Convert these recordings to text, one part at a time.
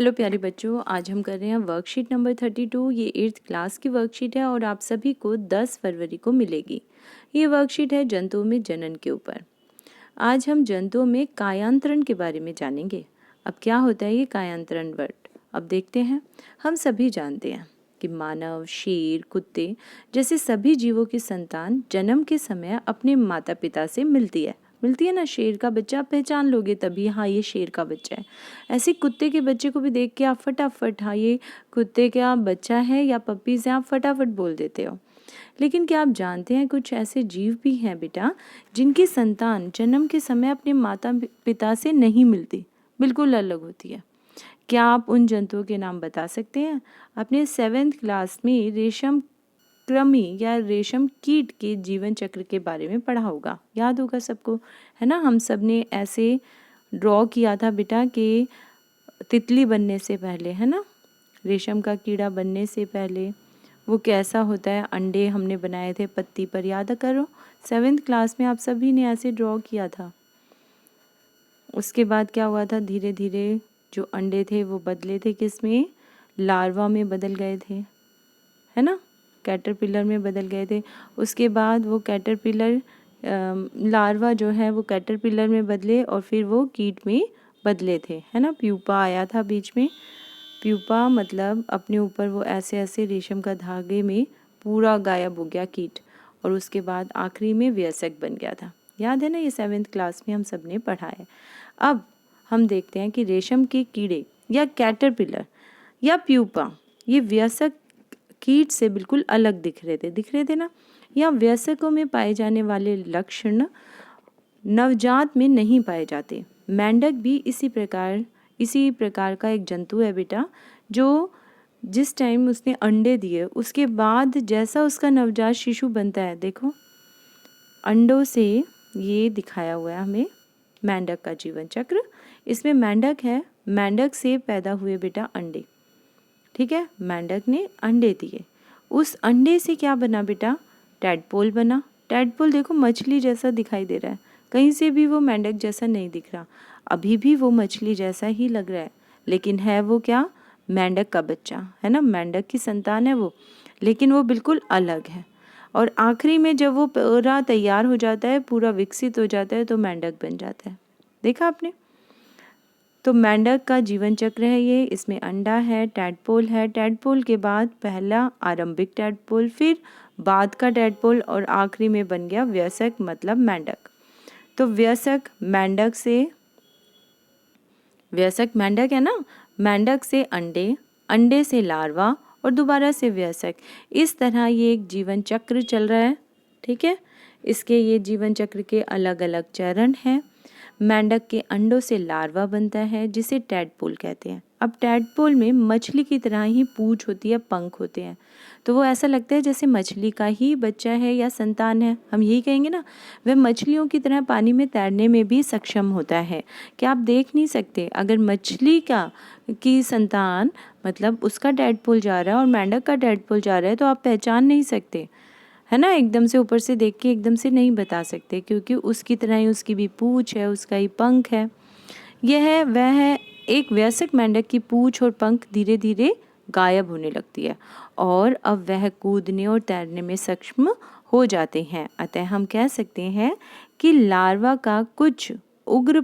Hello प्यारे बच्चों, आज हम कर रहे हैं वर्कशीट नंबर 32। ये 8th क्लास की वर्कशीट है और आप सभी को 10 फरवरी को मिलेगी। ये वर्कशीट है जंतुओं में जनन के ऊपर। आज हम जंतुओं में कायांतरण के बारे में जानेंगे। अब क्या होता है ये कायांतरण वर्ड, अब देखते हैं। हम सभी जानते हैं कि मानव, शेर, कुत्ते जैसे सभी जीवों की संतान जन्म के समय अपने माता पिता से मिलती है ना। शेर का बच्चा आप पहचान लोगे तभी, हाँ ये शेर का बच्चा है। ऐसे कुत्ते के बच्चे को भी देख के आप फटाफट, हाँ ये कुत्ते का बच्चा है या पप्पी से आप फटाफट बोल देते हो। लेकिन क्या आप जानते हैं कुछ ऐसे जीव भी हैं बेटा जिनकी संतान जन्म के समय अपने माता पिता से नहीं मिलती, बिल्कुल अलग होती है। क्या आप उन जंतुओं के नाम बता सकते हैं? अपने 7th क्लास में रेशम कृमि या रेशम कीट के जीवन चक्र के बारे में पढ़ा होगा, याद होगा सबको, है ना। हम सब ने ऐसे ड्रॉ किया था बेटा कि तितली बनने से पहले, है ना, रेशम का कीड़ा बनने से पहले वो कैसा होता है। अंडे हमने बनाए थे पत्ती पर, याद करो 7th क्लास में आप सभी ने ऐसे ड्रॉ किया था। उसके बाद क्या हुआ था, धीरे धीरे जो अंडे थे वो बदले थे किस में, लार्वा में बदल गए थे, है ना, कैटरपिलर में बदल गए थे। उसके बाद वो कैटरपिलर लार्वा जो है वो कैटरपिलर में बदले और फिर वो कीट में बदले थे, है ना। प्यूपा आया था बीच में। प्यूपा मतलब अपने ऊपर वो ऐसे ऐसे रेशम का धागे में पूरा गायब हो गया कीट, और उसके बाद आखिरी में वयस्क बन गया था। याद है ना, ये 7th क्लास में हम सब ने पढ़ा है। अब हम देखते हैं कि रेशम के कीड़े या कैटरपिलर या प्यूपा ये वयस्क कीट से बिल्कुल अलग दिख रहे थे ना। या वयस्कों में पाए जाने वाले लक्षण नवजात में नहीं पाए जाते। मेंढक भी इसी प्रकार का एक जंतु है बेटा, जो जिस टाइम उसने अंडे दिए उसके बाद जैसा उसका नवजात शिशु बनता है, देखो अंडों से, ये दिखाया हुआ है हमें मेंढक का जीवन चक्र। इसमें मेंढक है, मेंढक से पैदा हुए बेटा अंडे, ठीक है। मेंढक ने अंडे दिए, उस अंडे से क्या बना बेटा, टैडपोल बना। टैडपोल देखो मछली जैसा दिखाई दे रहा है, कहीं से भी वो मेंढक जैसा नहीं दिख रहा। अभी भी वो मछली जैसा ही लग रहा है, लेकिन है वो क्या, मेंढक का बच्चा, है ना, मेंढक की संतान है वो, लेकिन वो बिल्कुल अलग है। और आखिरी में जब वो पूरा तैयार हो जाता है, पूरा विकसित हो जाता है, तो मेंढक बन जाता है। देखा आपने, तो मेंढक का जीवन चक्र है ये। इसमें अंडा है, टैडपोल है, टैडपोल के बाद पहला आरंभिक टैडपोल, फिर बाद का टैडपोल, और आखिरी में बन गया वयस्क मतलब मेंढक। तो वयस्क मेंढक है ना, मेंढक से अंडे, अंडे से लार्वा और दोबारा से वयस्क। इस तरह ये एक जीवन चक्र चल रहा है, ठीक है। इसके ये जीवन चक्र के अलग अलग चरण हैं। मेंढक के अंडों से लार्वा बनता है जिसे टैडपोल कहते हैं। अब टैडपोल में मछली की तरह ही पूंछ होती है, पंख होते हैं, तो वो ऐसा लगता है जैसे मछली का ही बच्चा है या संतान है, हम यही कहेंगे ना। वह मछलियों की तरह पानी में तैरने में भी सक्षम होता है। क्या आप देख नहीं सकते, अगर मछली की संतान मतलब उसका टैडपोल जा रहा है और मेंढक का टैडपोल जा रहा है, तो आप पहचान नहीं सकते, है ना। एकदम से ऊपर से देख के एकदम से नहीं बता सकते, क्योंकि उसकी तरह ही उसकी भी पूंछ है, उसका ही पंख है। यह है वह है, एक वयस्क मेंढक की पूंछ और पंख धीरे धीरे गायब होने लगती है और अब वह कूदने और तैरने में सक्षम हो जाते हैं। अतः हम कह सकते हैं कि लार्वा का कुछ उग्र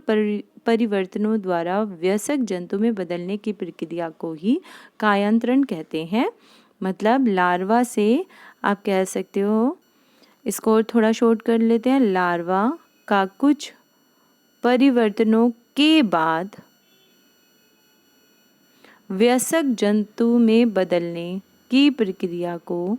परिवर्तनों द्वारा वयस्क जंतु में बदलने की प्रक्रिया को ही कायांतरण कहते हैं। मतलब लार्वा से आप कह सकते हो, इसको और थोड़ा शॉर्ट कर लेते हैं, लार्वा का कुछ परिवर्तनों के बाद वयस्क जंतु में बदलने की प्रक्रिया को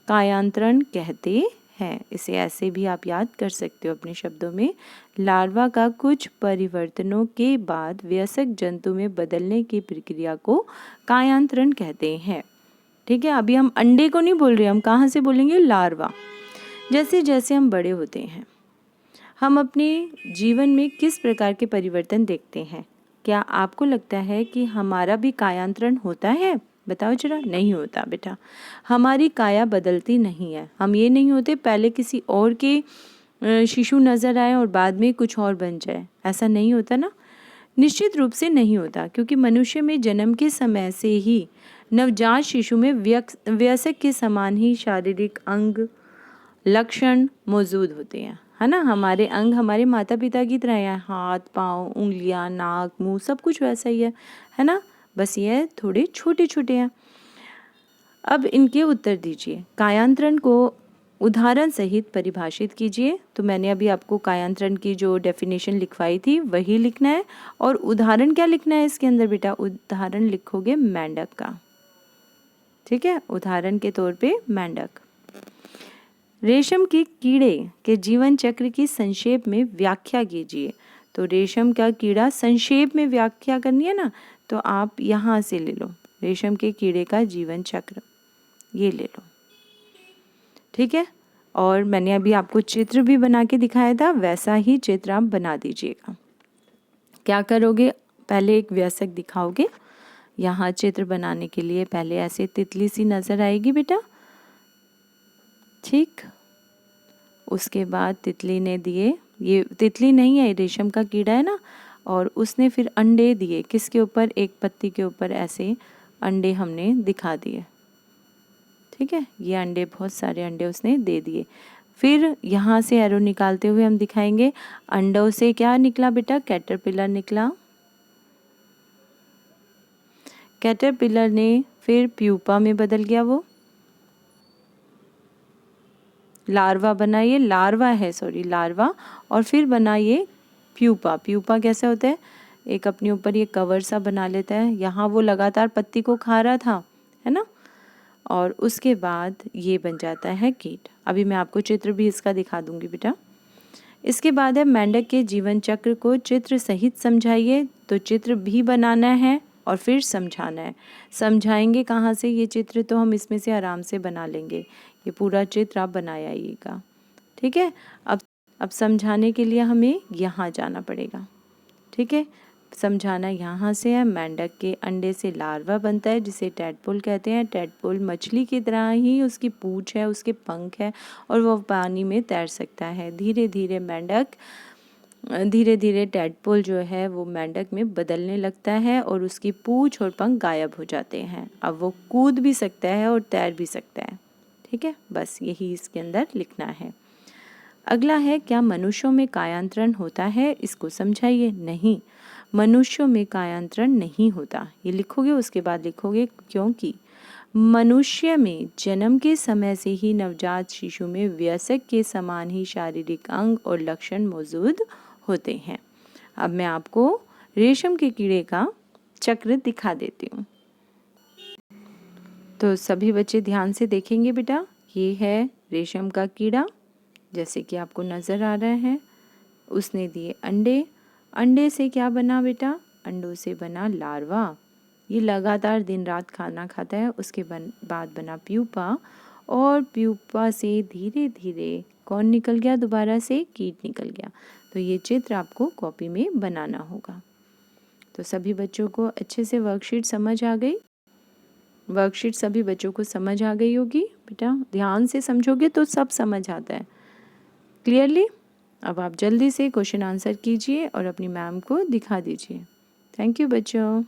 कायांतरण कहते हैं। इसे ऐसे भी आप याद कर सकते हो अपने शब्दों में, लार्वा का कुछ परिवर्तनों के बाद वयस्क जंतु में बदलने की प्रक्रिया को कायांतरण कहते हैं, ठीक है। अभी हम अंडे को नहीं बोल रहे, हम कहाँ से बोलेंगे, लार्वा। जैसे जैसे हम बड़े होते हैं, हम अपने जीवन में किस प्रकार के परिवर्तन देखते हैं? क्या आपको लगता है कि हमारा भी कायांतरण होता है? बताओ जरा। नहीं होता बेटा, हमारी काया बदलती नहीं है। हम ये नहीं होते पहले किसी और के शिशु नजर आए और बाद में कुछ और बन जाए, ऐसा नहीं होता ना। निश्चित रूप से नहीं होता, क्योंकि मनुष्य में जन्म के समय से ही नवजात शिशु में वयस्क के समान ही शारीरिक अंग लक्षण मौजूद होते हैं, है ना। हमारे अंग हमारे माता पिता की तरह हैं, हाथ पाँव उंगलियां नाक मुंह सब कुछ वैसा ही है ना, बस ये थोड़े छोटे छोटे हैं। अब इनके उत्तर दीजिए। कायांतरण को उदाहरण सहित परिभाषित कीजिए। तो मैंने अभी आपको कायांतरण की जो डेफिनेशन लिखवाई थी वही लिखना है, और उदाहरण क्या लिखना है इसके अंदर बेटा, उदाहरण लिखोगे मेंढक का, ठीक है। उदाहरण के तौर पे मेंढक। रेशम के कीड़े के जीवन चक्र की संक्षेप में व्याख्या कीजिए। तो रेशम का कीड़ा संक्षेप में व्याख्या करनी है ना, तो आप यहाँ से ले लो, रेशम के कीड़े का जीवन चक्र ये ले लो, ठीक है। और मैंने अभी आपको चित्र भी बना के दिखाया था, वैसा ही चित्र आप बना दीजिएगा। क्या करोगे, पहले एक वयस्क दिखाओगे। यहाँ चित्र बनाने के लिए पहले ऐसे तितली सी नजर आएगी बेटा, ठीक। उसके बाद तितली ने दिए, ये तितली नहीं है, रेशम का कीड़ा है ना, और उसने फिर अंडे दिए, किसके ऊपर, एक पत्ती के ऊपर ऐसे अंडे हमने दिखा दिए, ठीक है। ये अंडे, बहुत सारे अंडे उसने दे दिए। फिर यहाँ से एरो निकालते हुए हम दिखाएंगे, अंडों से क्या निकला बेटा, कैटरपिलर निकला। कैटरपिलर ने फिर प्यूपा में बदल गया, वो लार्वा बना, ये लार्वा है, सॉरी लार्वा, और फिर बना ये प्यूपा। प्यूपा कैसे होता है, एक अपने ऊपर ये कवर सा बना लेता है, यहाँ वो लगातार पत्ती को खा रहा था, है ना, और उसके बाद ये बन जाता है कीट। अभी मैं आपको चित्र भी इसका दिखा दूंगी बेटा। इसके बाद है मेंढक के जीवन चक्र को चित्र सहित समझाइए। तो चित्र भी बनाना है और फिर समझाना है। समझाएंगे कहाँ से ये चित्र, तो हम इसमें से आराम से बना लेंगे, ये पूरा चित्र आप बनाइएगा, ठीक है। अब समझाने के लिए हमें यहाँ जाना पड़ेगा, ठीक है। समझाना यहाँ से है, मेंढक के अंडे से लार्वा बनता है जिसे टैडपोल कहते हैं। टैडपोल मछली की तरह ही उसकी पूंछ है, उसके पंख है, और वह पानी में तैर सकता है। धीरे धीरे टैडपोल जो है वो मेंढक में बदलने लगता है और उसकी पूंछ और पंख गायब हो जाते हैं। अब वो कूद भी सकता है और तैर भी सकता है, ठीक है। बस यही इसके अंदर लिखना है। अगला है, क्या मनुष्यों में कायांतरण होता है, इसको समझाइए। नहीं, मनुष्यों में कायांतरण नहीं होता, ये लिखोगे। उसके बाद लिखोगे क्योंकि मनुष्य में जन्म के समय से ही नवजात शिशु में वयस्क के समान ही शारीरिक अंग और लक्षण मौजूद होते हैं। अब मैं आपको रेशम के कीड़े का चक्र दिखा देती हूँ। तो सभी बच्चे ध्यान से देखेंगे बेटा। ये है रेशम का कीड़ा, जैसे कि आपको नज़र आ रहा है। उसने दिए अंडे, अंडे से क्या बना बेटा, अंडों से बना लार्वा। ये लगातार दिन रात खाना खाता है। उसके बाद बना प्यूपा, और प्यूपा से धीरे धीरे कौन निकल गया, दोबारा से कीट निकल गया। तो ये चित्र आपको कॉपी में बनाना होगा। तो सभी बच्चों को अच्छे से वर्कशीट समझ आ गई। वर्कशीट सभी बच्चों को समझ आ गई होगी बेटा। ध्यान से समझोगे तो सब समझ आता है क्लियरली। अब आप जल्दी से क्वेश्चन आंसर कीजिए और अपनी मैम को दिखा दीजिए। थैंक यू बच्चों।